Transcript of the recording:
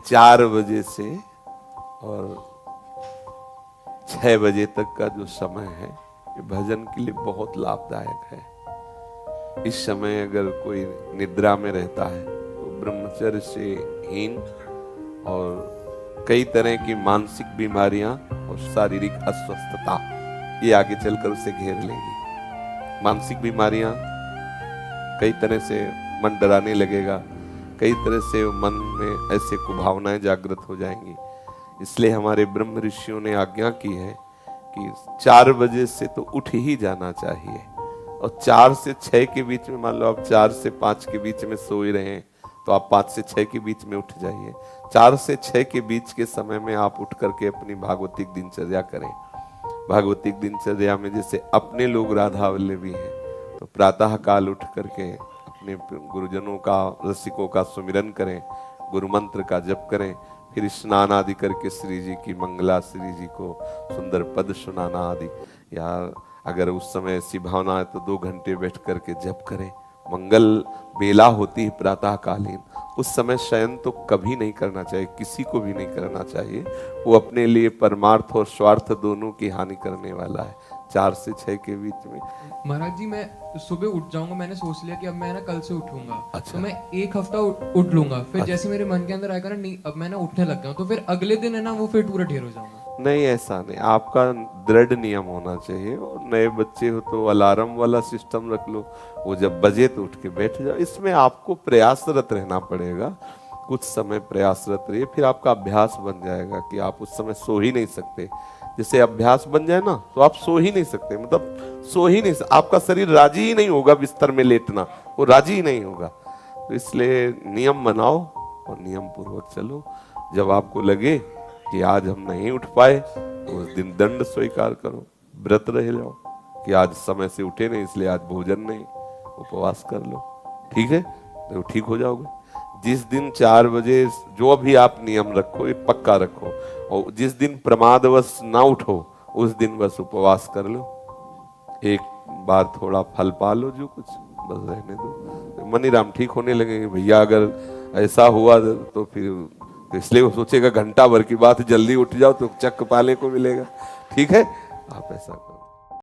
4 बजे से और 6 बजे तक का जो समय है ये भजन के लिए बहुत लाभदायक है। इस समय अगर कोई निद्रा में रहता है तो ब्रह्मचर्य से हीन और कई तरह की मानसिक बीमारियां और शारीरिक अस्वस्थता ये आगे चलकर उसे घेर लेंगी। मानसिक बीमारियां कई तरह से मन डराने लगेगा, कई तरह से मन में ऐसे कुभावनाएं जागृत हो जाएंगी। इसलिए हमारे ब्रह्म ऋषियों ने आज्ञा की है कि 4 बजे से तो उठ ही जाना चाहिए और 4 से 6 के बीच में, मान लो आप 4 से 5 के बीच में सो ही रहे हैं तो आप 5 से 6 के बीच में उठ जाइए। 4 से 6 के बीच के समय में आप उठ करके अपनी भागवतिक दिनचर्या करें। भागवतिक दिनचर्या में जैसे अपने लोग राधा वल्लभी हैं तो प्रातः काल उठ करके अपने गुरुजनों का, रसिकों का सुमिरन करें, गुरु मंत्र का जप करें, फिर स्नान आदि करके श्री जी की मंगला, श्री जी को सुंदर पद सुनाना आदि, या अगर उस समय ऐसी भावना है तो 2 घंटे बैठ करके जप करें। मंगल बेला होती है प्रातः कालीन, उस समय शयन तो कभी नहीं करना चाहिए, किसी को भी नहीं करना चाहिए। वो अपने लिए परमार्थ और स्वार्थ दोनों की हानि करने वाला है। 4 से 6 के बीच में महाराज जी मैं सुबह उठ जाऊंगा, मैंने सोच लिया कि अब मैं ना कल से उठूंगा। अच्छा। तो मैं 1 हफ्ता उठ लूंगा, फिर जैसे मेरे मन के अंदर आएगा ना नहीं अब मैं ना उठने लग गया हूं, तो फिर अगले दिन है ना वो फिर पूरा ढेर हो जाऊंगा। नहीं, ऐसा नहीं, आपका दृढ़ नियम होना चाहिए। और नए बच्चे हो तो अलार्म वाला सिस्टम रख लो, वो जब बजे तो उठ के बैठ जाओ। इसमें आपको प्रयासरत रहना पड़ेगा, कुछ समय प्रयासरत रहिए, फिर आपका अभ्यास बन जाएगा कि आप उस समय सो ही नहीं सकते। जैसे अभ्यास बन जाए ना तो आप सो ही नहीं सकते, मतलब सो ही नहीं सकते, आपका शरीर राजी ही नहीं होगा बिस्तर में लेटना, वो राजी ही नहीं होगा। तो इसलिए नियम बनाओ और नियम पूर्वक चलो। जब आपको लगे कि आज हम नहीं उठ पाए तो उस दिन दंड स्वीकार करो, व्रत रह जाओ कि आज समय से उठे नहीं इसलिए आज भोजन नहीं, उपवास कर लो, ठीक है, तो ठीक हो जाओगे। जिस दिन 4 बजे जो भी आप नियम रखो ये पक्का रखो, और जिस दिन प्रमादवश ना उठो उस दिन बस उपवास कर लो, एक बार थोड़ा फल पा लो, जो कुछ बस रहने दो। मनीराम ठीक होने लगेंगे। भैया अगर ऐसा हुआ तो फिर तो इसलिए वो सोचेगा घंटा भर की बात, जल्दी उठ जाओ तो चक्क पाले को मिलेगा। ठीक है, आप ऐसा करो।